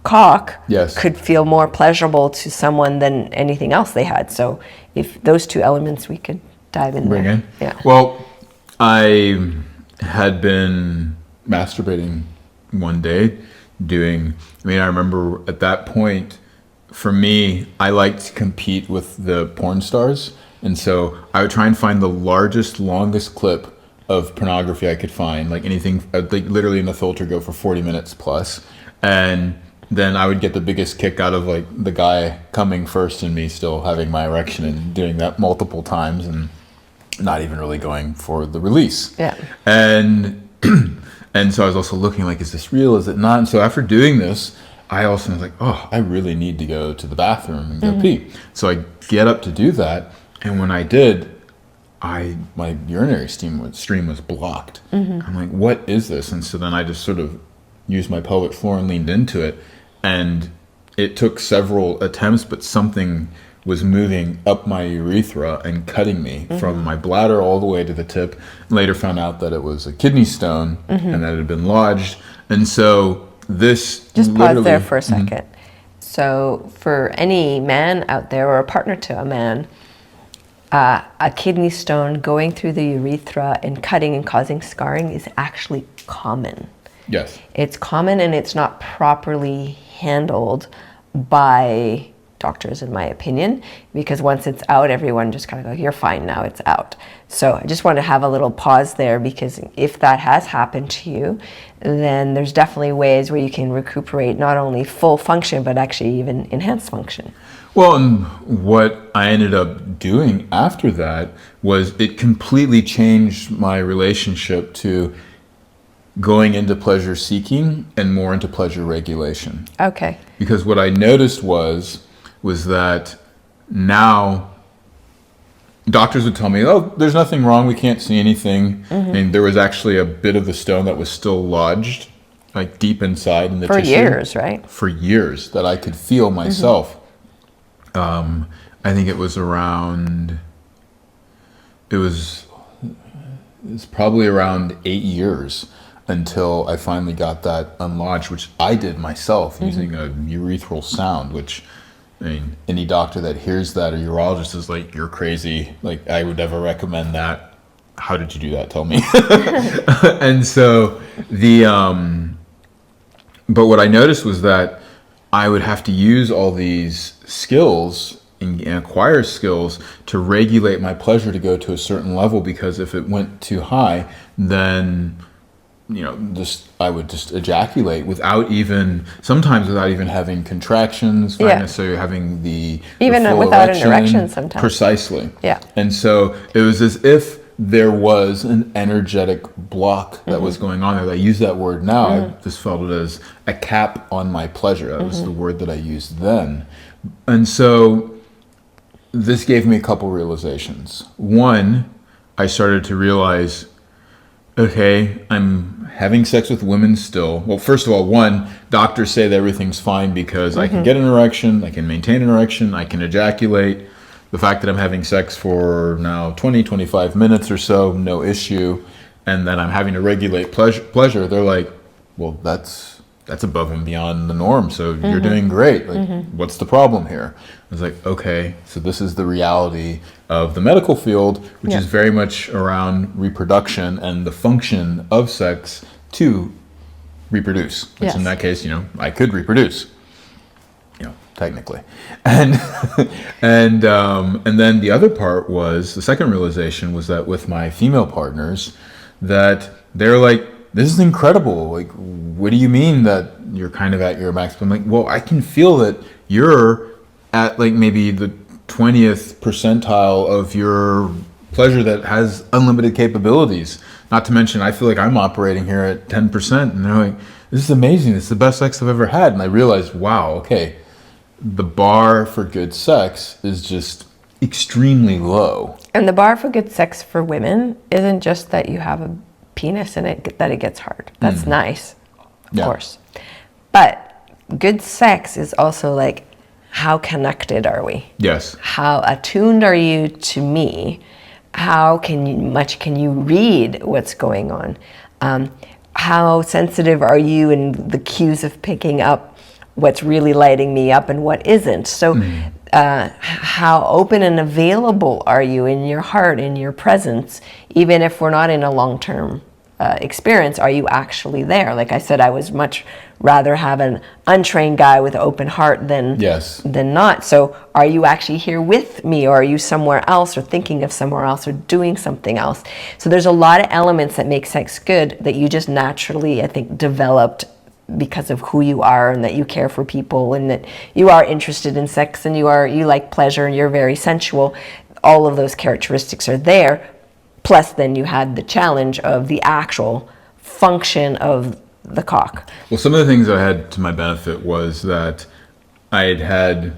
cock could feel more pleasurable to someone than anything else they had. So if those two elements we could dive in bring there. in. Yeah. Well, I had been masturbating one day I remember at that point, for me, I liked to compete with the porn stars. And so I would try and find the largest, longest clip of pornography I could find, like anything, like literally in the filter go for 40 minutes plus. And then I would get the biggest kick out of like the guy coming first and me still having my erection, and doing that multiple times and not even really going for the release. And so I was also looking like, is this real? Is it not? And so after doing this, I also was like, oh, I really need to go to the bathroom and go pee. So I get up to do that, And when I did, my urinary stream was blocked. I'm like, what is this? And so then I just sort of used my pelvic floor and leaned into it. And it took several attempts, but something was moving up my urethra and cutting me from my bladder all the way to the tip. Later found out that it was a kidney stone and that it had been lodged. And so this Just pause there for a second. So for any man out there or a partner to a man, a kidney stone going through the urethra and cutting and causing scarring is actually common. Yes. It's common, and it's not properly handled by doctors, in my opinion, because once it's out, everyone just kind of go, you're fine now, it's out. So I just want to have a little pause there, because if that has happened to you, then there's definitely ways where you can recuperate not only full function, but actually even enhanced function. Well, and what I ended up doing after that was it completely changed my relationship to going into pleasure seeking and more into pleasure regulation. Okay. Because what I noticed was that now doctors would tell me, oh, there's nothing wrong, we can't see anything. I mean, there was actually a bit of the stone that was still lodged, like deep inside in the tissue. For years, right? For years, that I could feel myself. I think it was probably around 8 years until I finally got that unlodged, which I did myself using a urethral sound, which, I mean, any doctor that hears that or urologist is like, you're crazy. Like, I would never recommend that. How did you do that? Tell me. And so but what I noticed was that I would have to use all these skills and acquire skills to regulate my pleasure to go to a certain level, because if it went too high, then I would just ejaculate sometimes without even having contractions, not necessarily having the full without an erection sometimes. Precisely. Yeah. And so it was as if there was an energetic block that was going on there. I use that word now. I just felt it as a cap on my pleasure. That was the word that I used then. And so this gave me a couple realizations. One, I started to realize, okay, I'm having sex with women still. Well, first of all, one, doctors say that everything's fine because I can get an erection, I can maintain an erection, I can ejaculate. The fact that I'm having sex for now 20, 25 minutes or so, no issue, and then I'm having to regulate pleasure, they're like, well, that's above and beyond the norm, so you're doing great. Like, what's the problem here? I was like, okay, so this is the reality of the medical field, which is very much around reproduction and the function of sex to reproduce, which in that case, I could reproduce, technically. And and then the other part was, the second realization was that with my female partners, that they're like, this is incredible. Like, what do you mean that you're kind of at your max? I'm like, well, I can feel that you're at like maybe the 20th percentile of your pleasure that has unlimited capabilities. Not to mention, I feel like I'm operating here at 10%. And they're like, this is amazing. This is the best sex I've ever had. And I realized, wow, okay, the bar for good sex is just extremely low. And the bar for good sex for women isn't just that you have a penis and that it gets hard. That's nice, of course. But good sex is also like, how connected are we? Yes. How attuned are you to me? How much can you read what's going on? How sensitive are you in the cues of picking up what's really lighting me up and what isn't? So how open and available are you in your heart, in your presence, even if we're not in a long-term experience? Are you actually there? Like I said, I was much rather have an untrained guy with an open heart than not. So are you actually here with me, or are you somewhere else, or thinking of somewhere else, or doing something else? So there's a lot of elements that make sex good that you just naturally, I think, developed because of who you are, and that you care for people, and that you are interested in sex, and you like pleasure, and you're very sensual. All of those characteristics are there. Plus then you had the challenge of the actual function of the cock. Well, some of the things I had to my benefit was that I had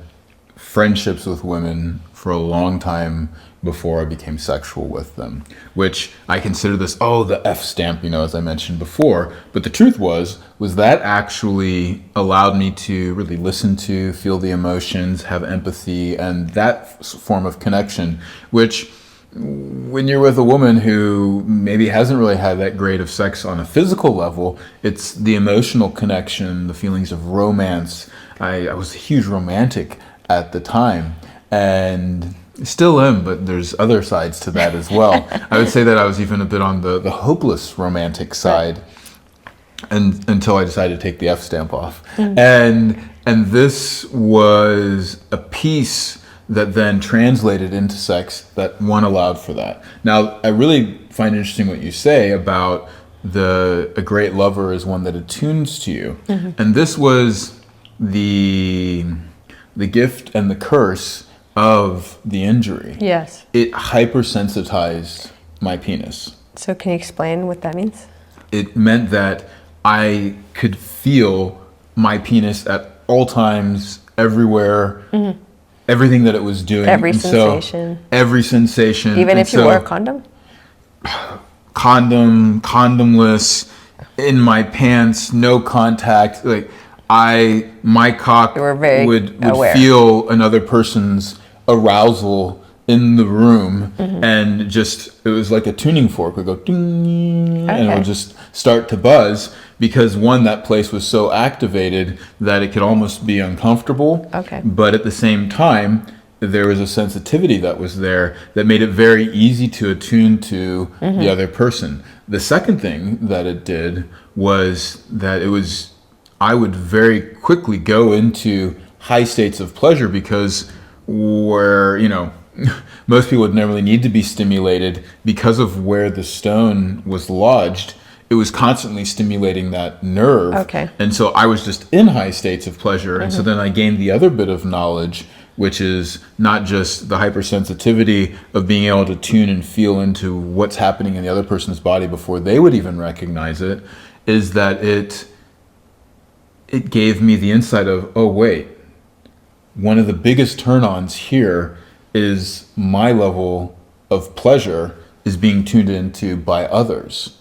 friendships with women for a long time before I became sexual with them, which I consider this, the F stamp, as I mentioned before. But the truth was that actually allowed me to really listen to, feel the emotions, have empathy, and that form of connection, which when you're with a woman who maybe hasn't really had that great of sex on a physical level, it's the emotional connection, the feelings of romance. I was a huge romantic at the time, and still am, but there's other sides to that as well. I would say that I was even a bit on the hopeless romantic side, and until I decided to take the F stamp off. And this was a piece that then translated into sex that one allowed for that. Now, I really find interesting what you say about a great lover is one that attunes to you. And this was the gift and the curse of the injury. Yes. It hypersensitized my penis. So can you explain what that means? It meant that I could feel my penis at all times, everywhere, everything that it was doing. Every sensation. Every sensation. Even if you wore a condom? Condomless, in my pants, no contact. Like my cock would feel another person's arousal in the room, and just it was like a tuning fork. It would go ding, and it would just start to buzz, because one, that place was so activated that it could almost be uncomfortable. But at the same time, there was a sensitivity that was there that made it very easy to attune to the other person. The second thing that it did was that I would very quickly go into high states of pleasure, because where, most people would never really need to be stimulated because of where the stone was lodged. It was constantly stimulating that nerve. And so I was just in high states of pleasure. And so then I gained the other bit of knowledge, which is not just the hypersensitivity of being able to tune and feel into what's happening in the other person's body before they would even recognize it, is that it gave me the insight of, oh wait, one of the biggest turn-ons here is my level of pleasure is being tuned into by others.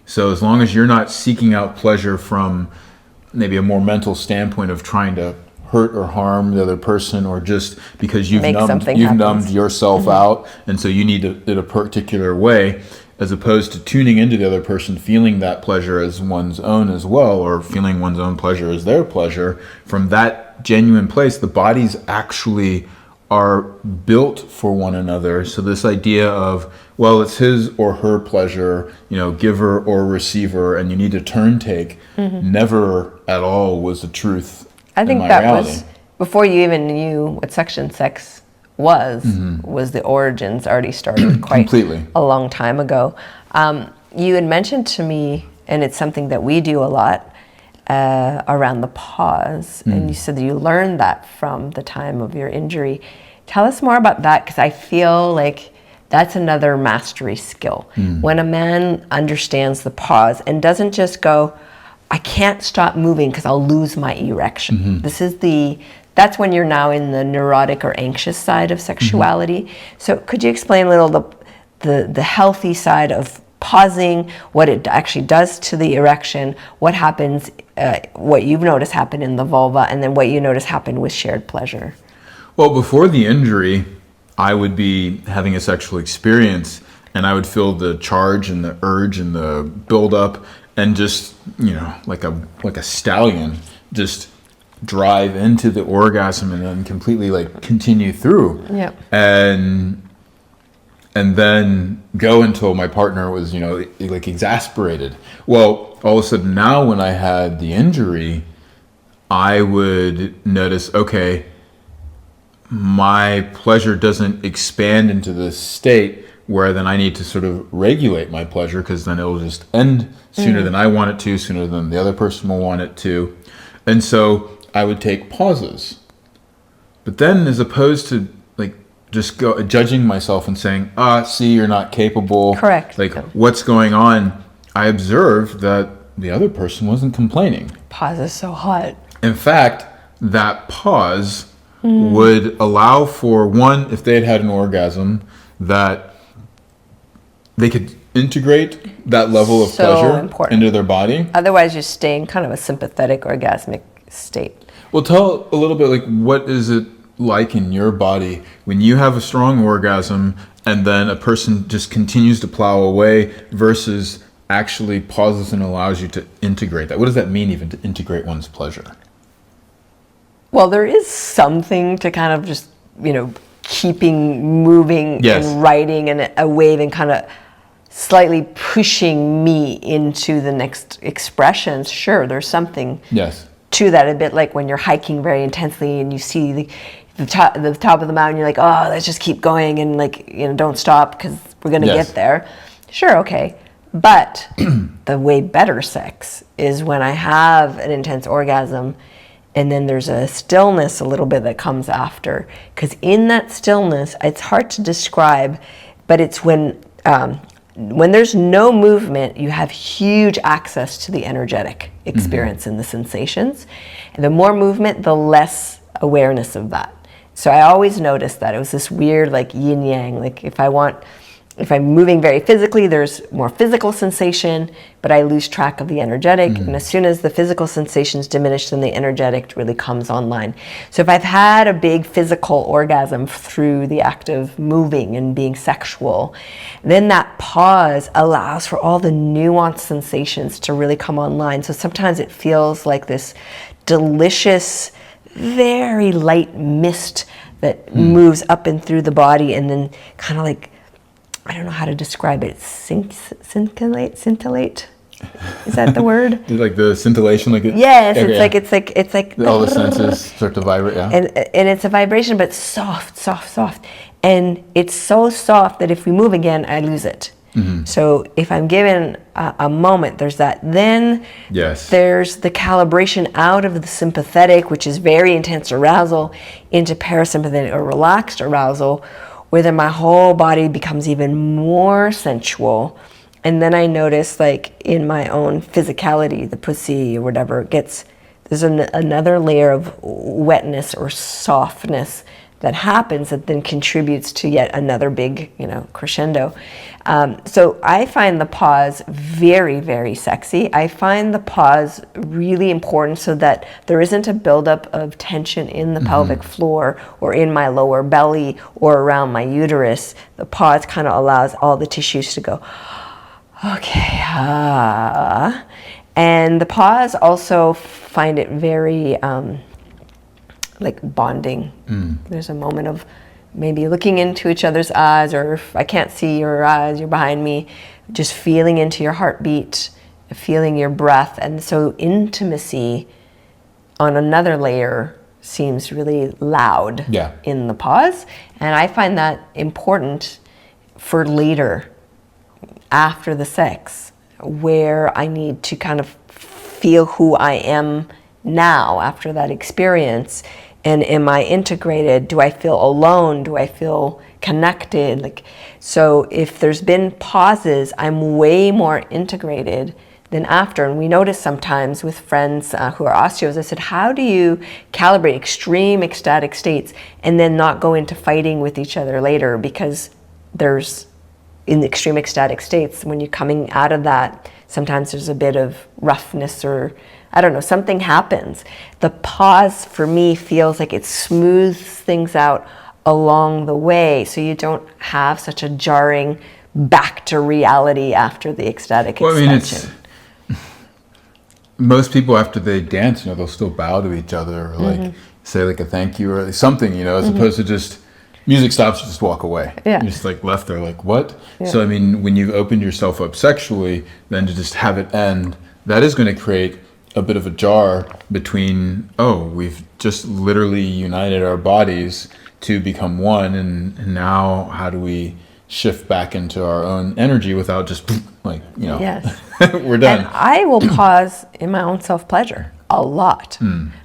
So as long as you're not seeking out pleasure from maybe a more mental standpoint of trying to hurt or harm the other person, or just because you've numbed yourself out, and so you need it a particular way, as opposed to tuning into the other person, feeling that pleasure as one's own as well, or feeling one's own pleasure as their pleasure, from that genuine place, the bodies actually are built for one another. So this idea of, well, it's his or her pleasure, giver or receiver, and you need to turn take, never at all was the truth. I think that was before you even knew what section sex was the origins already started quite a long time ago. You had mentioned to me, and it's something that we do a lot, around the pause, and you said that you learned that from the time of your injury. Tell us more about that, because I feel like that's another mastery skill. When a man understands the pause and doesn't just go, I can't stop moving because I'll lose my erection. That's when you're now in the neurotic or anxious side of sexuality. So could you explain a little the healthy side of pausing, what it actually does to the erection, what happens, what you've noticed happen in the vulva, and then what you notice happen with shared pleasure? Well, before the injury, I would be having a sexual experience, and I would feel the charge and the urge and the buildup, and just, like a stallion, just drive into the orgasm and then completely continue through. And then go until my partner was, exasperated. Well, all of a sudden now, when I had the injury, I would notice, okay, my pleasure doesn't expand into this state where then I need to sort of regulate my pleasure, because then it'll just end sooner than I want it to, sooner than the other person will want it to. And so I would take pauses. But then, as opposed to just judging myself and saying, see, you're not capable. Correct. What's going on? I observed that the other person wasn't complaining. Pause is so hot. In fact, that pause would allow for one, if they had an orgasm, that they could integrate that level of So pleasure important. into their body. Otherwise, you stay in kind of a sympathetic orgasmic state. Well, tell a little bit, like, what is it like in your body when you have a strong orgasm and then a person just continues to plow away versus actually pauses and allows you to integrate that? What does that mean, even to integrate one's pleasure? Well, there is something to kind of just, keeping moving Yes. and riding and a wave and kind of slightly pushing me into the next expressions. Sure, there's something Yes. to that, a bit like when you're hiking very intensely and you see the top of the mountain, you're like, oh, let's just keep going and don't stop because we're going to Yes. get there. Sure, okay. But the way better sex is when I have an intense orgasm and then there's a stillness a little bit that comes after. Because in that stillness, it's hard to describe, but it's when there's no movement, you have huge access to the energetic experience and the sensations. And the more movement, the less awareness of that. So I always noticed that it was this weird like yin yang. Like if I'm moving very physically, there's more physical sensation, but I lose track of the energetic. And as soon as the physical sensations diminish, then the energetic really comes online. So if I've had a big physical orgasm through the act of moving and being sexual, then that pause allows for all the nuanced sensations to really come online. So sometimes it feels like this delicious, very light mist that moves up and through the body and then kind of like, I don't know how to describe it. Scintillate? Is that the word? Like the scintillation, like it, Yes, okay, it's like all the senses start to vibrate. Yeah. and it's a vibration, but soft, and it's so soft that if we move again, I lose it. So if I'm given a moment, there's that. Then Yes. there's the calibration out of the sympathetic, which is very intense arousal, into parasympathetic or relaxed arousal, where then my whole body becomes even more sensual. And then I notice, like, in my own physicality, the pussy or whatever, there's another layer of wetness or softness that happens that then contributes to yet another big, crescendo. So I find the pause very, very sexy. I find the pause really important so that there isn't a buildup of tension in the pelvic floor or in my lower belly or around my uterus. The pause kind of allows all the tissues to go, okay, and the pause also find it very like bonding. There's a moment of maybe looking into each other's eyes, or if I can't see your eyes, you're behind me, just feeling into your heartbeat, feeling your breath. And so intimacy on another layer seems really loud in the pause. And I find that important for later, after the sex, where I need to kind of feel who I am now after that experience. And am I integrated? Do I feel alone? Do I feel connected? So if there's been pauses, I'm way more integrated than after. And we notice sometimes with friends who are osteos, I said, how do you calibrate extreme ecstatic states and then not go into fighting with each other later? Because in the extreme ecstatic states, when you're coming out of that, sometimes there's a bit of roughness or I don't know, something happens. The pause for me feels like it smooths things out along the way, so you don't have such a jarring back to reality after the ecstatic extension. Most people after they dance, they'll still bow to each other or say like a thank you or something, as opposed to just music stops, just walk away. Yeah. You're just like left there like, what? Yeah. So when you've opened yourself up sexually, then to just have it end, that is going to create a bit of a jar between, we've just literally united our bodies to become one, and now how do we shift back into our own energy without just Yes. we're done. And I will pause in my own self-pleasure a lot.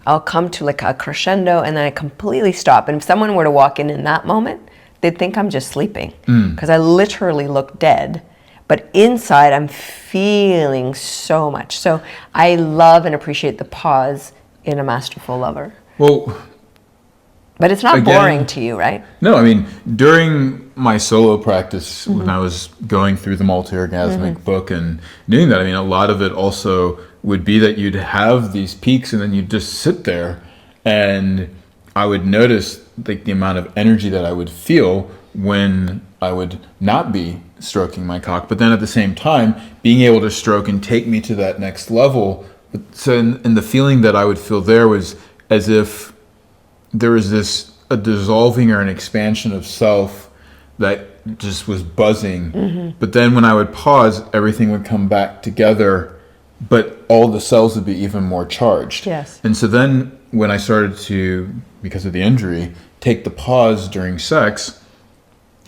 I'll come to like a crescendo and then I completely stop. And if someone were to walk in that moment, they'd think I'm just sleeping because I literally look dead. But inside, I'm feeling so much. So I love and appreciate the pause in a masterful lover. Well, But it's not again, boring to you, right? No, I mean, during my solo practice, when I was going through the multi-orgasmic book and doing that, I mean, a lot of it also would be that you'd have these peaks and then you'd just sit there, and I would notice like the amount of energy that I would feel when I would not be stroking my cock, but then at the same time being able to stroke and take me to that next level. So and the feeling that I would feel there was as if there was a dissolving or an expansion of self that just was buzzing. But then when I would pause, everything would come back together, but all the cells would be even more charged. Yes. And so then when I started to, because of the injury, take the pause during sex,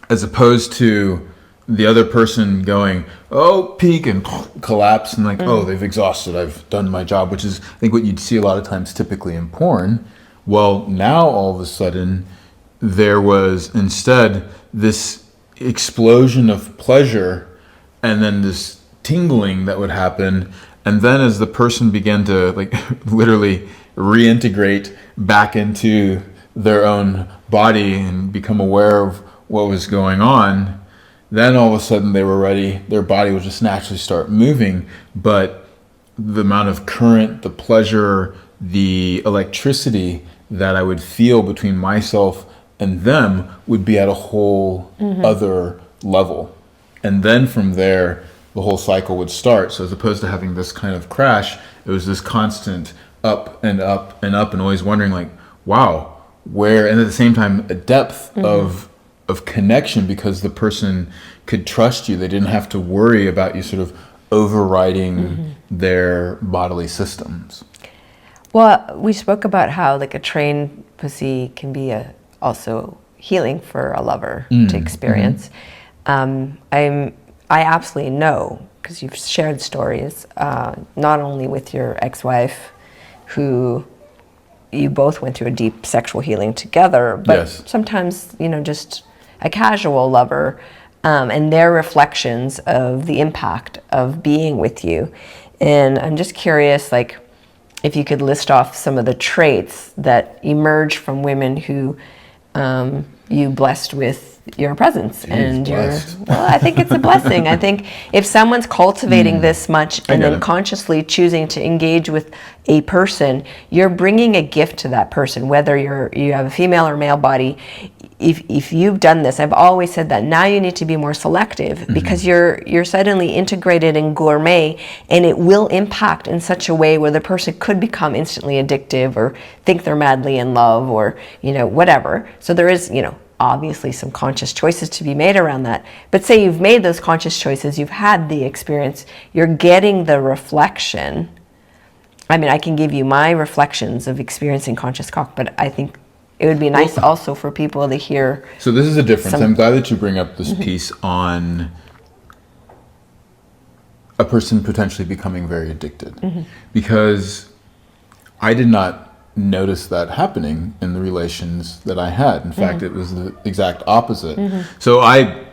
as opposed to the other person going, oh, peak, and collapse, and like, oh, they've exhausted, I've done my job, which is, I think, what you'd see a lot of times typically in porn. Well, now all of a sudden, there was instead this explosion of pleasure and then this tingling that would happen. And then as the person began to like literally reintegrate back into their own body and become aware of what was going on, then all of a sudden they were ready. Their body would just naturally start moving. But the amount of current, the pleasure, the electricity that I would feel between myself and them would be at a whole other level. And then from there, the whole cycle would start. So as opposed to having this kind of crash, it was this constant up and up and up, and always wondering like, wow, where, and at the same time, a depth of connection, because the person could trust you. They didn't have to worry about you sort of overriding their bodily systems. Well, we spoke about how like a trained pussy can be also healing for a lover to experience. I absolutely know, because you've shared stories, not only with your ex-wife, who you both went through a deep sexual healing together, but sometimes, just a casual lover, and their reflections of the impact of being with you. And I'm just curious, like, if you could list off some of the traits that emerge from women who you blessed with your presence. Well, I think it's a blessing. I think if someone's cultivating this much and then consciously choosing to engage with a person, you're bringing a gift to that person, whether you have a female or male body. If you've done this, I've always said that now you need to be more selective, because you're suddenly integrated in gourmet, and it will impact in such a way where the person could become instantly addictive or think they're madly in love or, whatever. So there is, obviously some conscious choices to be made around that. But say you've made those conscious choices, you've had the experience, you're getting the reflection. I mean, I can give you my reflections of experiencing conscious cock, but I think it would be nice also for people to hear. So this is a difference. I'm glad that you bring up this piece on a person potentially becoming very addicted, because I did not notice that happening in the relations that I had. In fact, it was the exact opposite. So I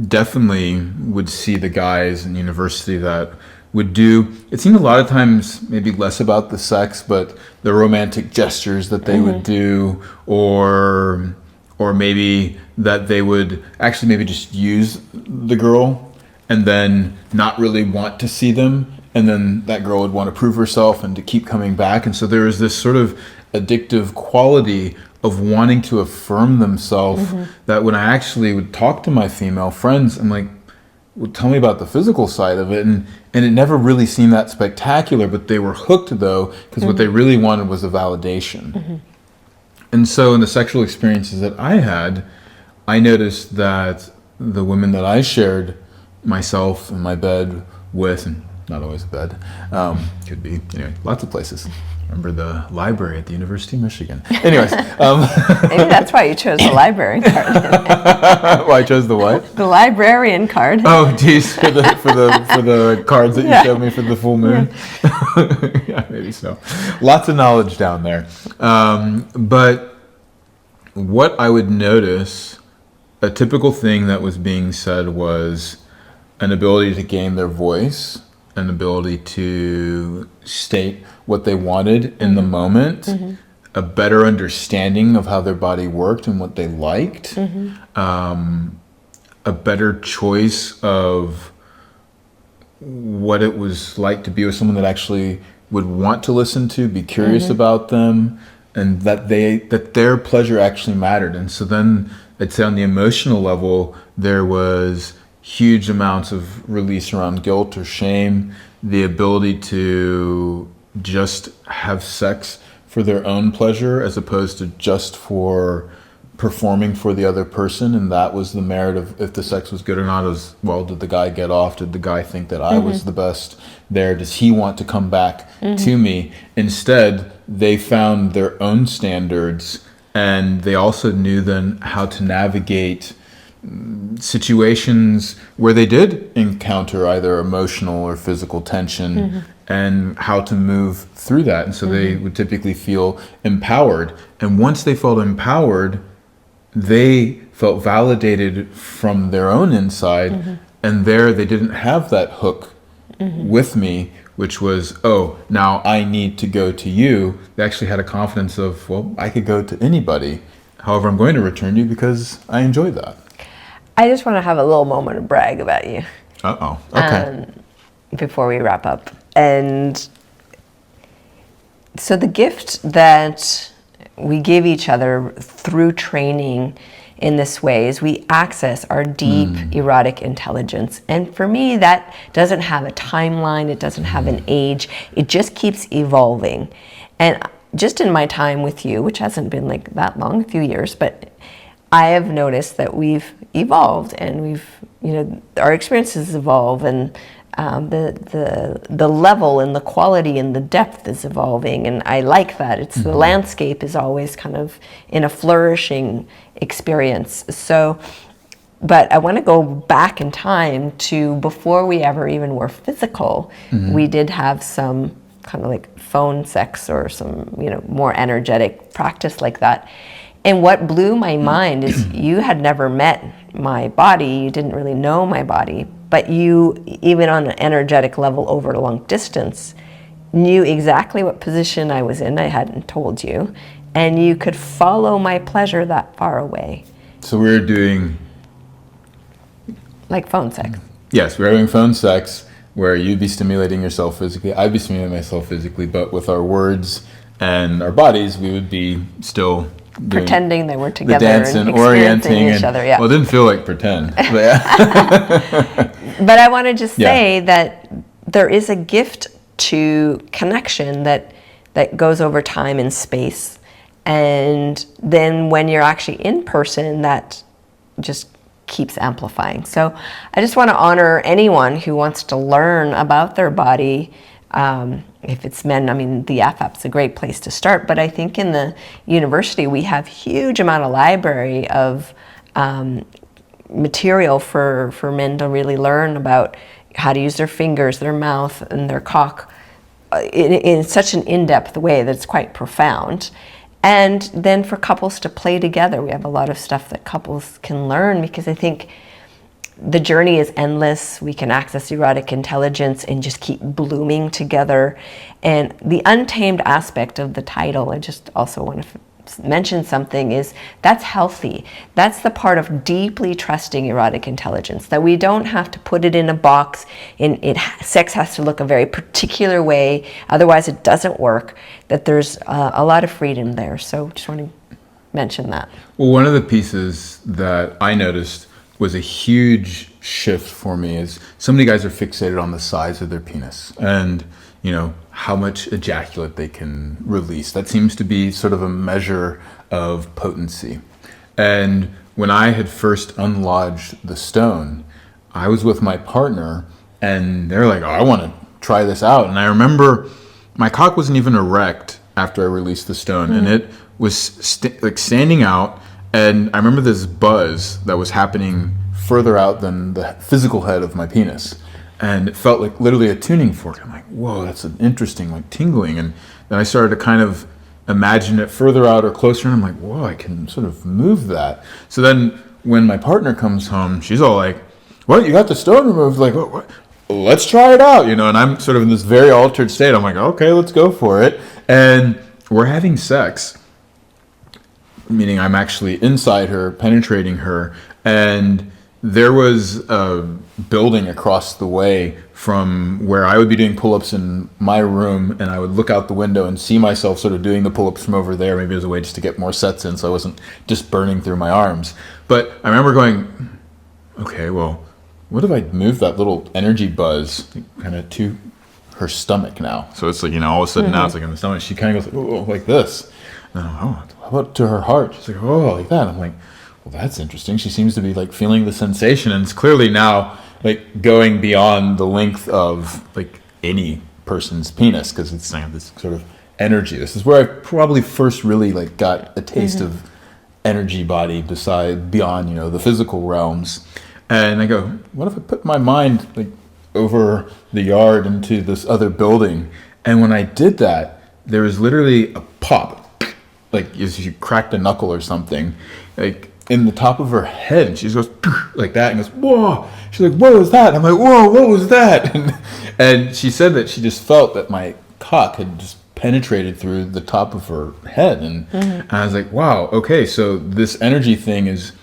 definitely would see the guys in university that would do, it seemed a lot of times maybe less about the sex, but the romantic gestures that they would do, or maybe that they would actually maybe just use the girl and then not really want to see them, and then that girl would want to prove herself and to keep coming back. And so there was this sort of addictive quality of wanting to affirm themselves, that when I actually would talk to my female friends, I'm like, well, tell me about the physical side of it, and it never really seemed that spectacular, but they were hooked though, because what they really wanted was a validation. And so in the sexual experiences that I had, I noticed that the women that I shared myself in my bed with, and not always a bed, could be, lots of places. Remember the library at the University of Michigan. Anyways. Maybe that's why you chose the librarian card. Why I chose the what? The librarian card. Oh, geez, for the cards that you showed me for the full moon. Yeah, maybe so. Lots of knowledge down there. But what I would notice, a typical thing that was being said was an ability to gain their voice, an ability to state what they wanted in the moment, a better understanding of how their body worked and what they liked, a better choice of what it was like to be with someone that actually would want to listen to, be curious about them, and that their pleasure actually mattered. And so then I'd say on the emotional level, there was huge amounts of release around guilt or shame, the ability to just have sex for their own pleasure as opposed to just for performing for the other person. And that was the merit of if the sex was good or not. As well, did the guy get off? Did the guy think that I was the best there? Does he want to come back to me? Instead, they found their own standards, and they also knew then how to navigate situations where they did encounter either emotional or physical tension, and how to move through that. And so they would typically feel empowered. And once they felt empowered, they felt validated from their own inside. And there they didn't have that hook with me, which was, oh, now I need to go to you. They actually had a confidence of, well, I could go to anybody. However, I'm going to return you because I enjoy that. I just want to have a little moment of brag about you. Uh-oh. Okay. Before we wrap up. And so the gift that we give each other through training in this way is we access our deep erotic intelligence. And for me, that doesn't have a timeline. It doesn't have an age. It just keeps evolving. And just in my time with you, which hasn't been like that long, a few years, but I have noticed that we've evolved, and our experiences evolve, and the level and the quality and the depth is evolving, and I like that. It's the landscape is always kind of in a flourishing experience. So, but I want to go back in time to before we ever even were physical. We did have some kind of like phone sex or some more energetic practice like that. And what blew my mind is you had never met my body. You didn't really know my body, but you, even on an energetic level over a long distance, knew exactly what position I was in. I hadn't told you. And you could follow my pleasure that far away. So we were doing... like phone sex. Yes, we were having phone sex where you'd be stimulating yourself physically, I'd be stimulating myself physically, but with our words and our bodies, we would be still... pretending they were together, the dance and orienting each other. Yeah. Well, it didn't feel like pretend. But, yeah. But I want to just say that there is a gift to connection that goes over time and space. And then when you're actually in person, that just keeps amplifying. So I just want to honor anyone who wants to learn about their body. If it's men, I mean, the FF's a great place to start. But I think in the university, we have huge amount of library of material for men to really learn about how to use their fingers, their mouth, and their cock in such an in-depth way that it's quite profound. And then for couples to play together, we have a lot of stuff that couples can learn, because I think the journey is endless. We can access erotic intelligence and just keep blooming together. And the untamed aspect of the title, I just also want to mention something, is that's healthy. That's the part of deeply trusting erotic intelligence, that we don't have to put it in a box. Sex has to look a very particular way, otherwise it doesn't work, that there's a lot of freedom there. So just want to mention that. Well, one of the pieces that I noticed was a huge shift for me is so many guys are fixated on the size of their penis and, how much ejaculate they can release. That seems to be sort of a measure of potency. And when I had first unlodged the stone, I was with my partner and they're like, oh, I want to try this out. And I remember my cock wasn't even erect after I released the stone, and it was standing out. And I remember this buzz that was happening further out than the physical head of my penis. And it felt like literally a tuning fork. I'm like, whoa, that's an interesting, tingling. And then I started to kind of imagine it further out or closer. And I'm like, whoa, I can sort of move that. So then when my partner comes home, she's all like, what, you got the stone removed? Like, what? Let's try it out, And I'm sort of in this very altered state. I'm like, okay, let's go for it. And we're having sex. meaning I'm actually inside her, penetrating her, and there was a building across the way from where I would be doing pull-ups in my room, and I would look out the window and see myself sort of doing the pull-ups from over there, maybe as a way just to get more sets in so I wasn't just burning through my arms. But I remember going, okay, well, what if I move that little energy buzz kind of to her stomach now? So it's like, all of a sudden now it's like in the stomach. She kind of goes, oh, like this. And I'm like, oh, how about to her heart? She's like, oh, like that. I'm like, well, that's interesting. She seems to be like feeling the sensation, and it's clearly now like going beyond the length of like any person's penis, because it's this sort of energy. This is where I probably first really like got a taste of energy body beyond the physical realms. And I go, what if I put my mind like over the yard into this other building? And when I did that, there was literally a pop, like as you cracked a knuckle or something, like in the top of her head, and she just goes like that and goes, whoa. She's like, what was that? I'm like, whoa, what was that? And she said that she just felt that my cock had just penetrated through the top of her head. And I was like, wow, okay, so this energy thing is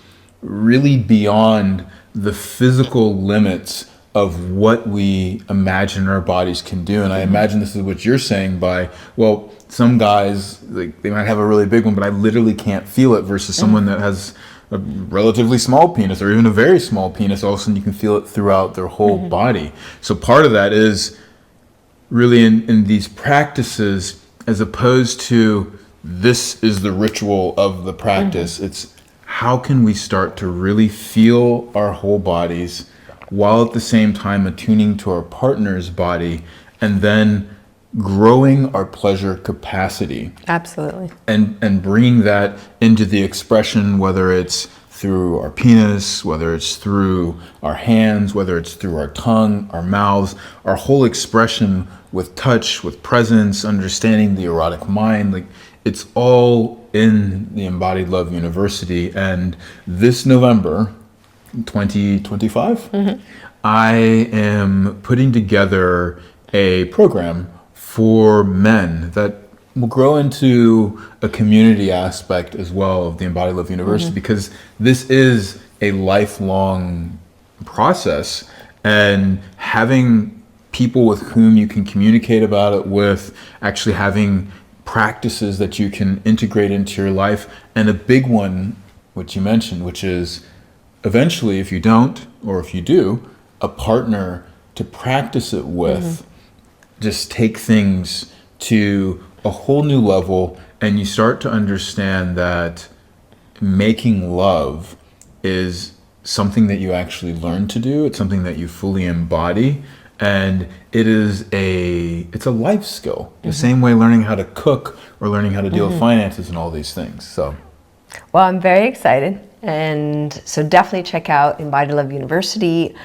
really beyond the physical limits of what we imagine our bodies can do. And I imagine this is what you're saying by, well, some guys, like they might have a really big one, but I literally can't feel it, versus someone that has a relatively small penis or even a very small penis, all of a sudden you can feel it throughout their whole body. So part of that is really in these practices, as opposed to this is the ritual of the practice, it's how can we start to really feel our whole bodies while at the same time attuning to our partner's body, and then growing our pleasure capacity. Absolutely. And bringing that into the expression, whether it's through our penis, whether it's through our hands, whether it's through our tongue, our mouths, our whole expression with touch, with presence, understanding the erotic mind. Like, it's all in the Embodied Love University. And this November, 2025, I am putting together a program for men that will grow into a community aspect as well of the Embodied Love University, because this is a lifelong process, and having people with whom you can communicate about it with, actually having practices that you can integrate into your life, and a big one, which you mentioned, which is eventually, if you don't, or if you do, a partner to practice it with. Just take things to a whole new level, and you start to understand that making love is something that you actually learn to do. It's something that you fully embody, and it's a life skill. The same way learning how to cook or learning how to deal with finances and all these things. So, well, I'm very excited, and so definitely check out Embodied Love University,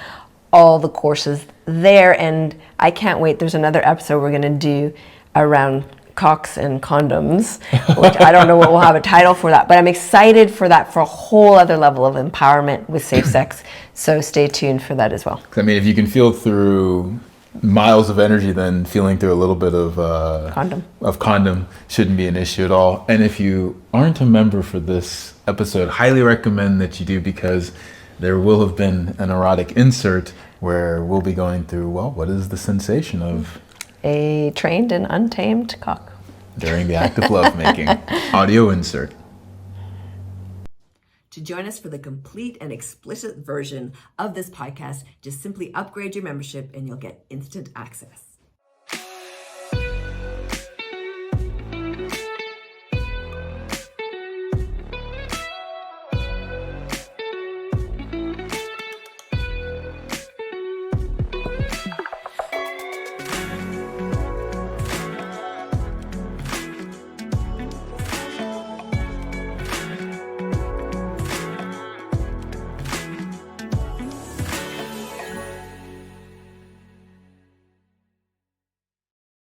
all the courses there, and I can't wait. There's another episode we're going to do around cocks and condoms, which I don't know what we'll have a title for that, but I'm excited for that, for a whole other level of empowerment with safe sex. So stay tuned for that as well. I mean, if you can feel through miles of energy, then feeling through a little bit of condom shouldn't be an issue at all. And if you aren't a member for this episode, highly recommend that you do, because there will have been an erotic insert where we'll be going through, well, what is the sensation of a trained and untamed cock during the act of lovemaking? Audio insert. To join us for the complete and explicit version of this podcast, just simply upgrade your membership and you'll get instant access.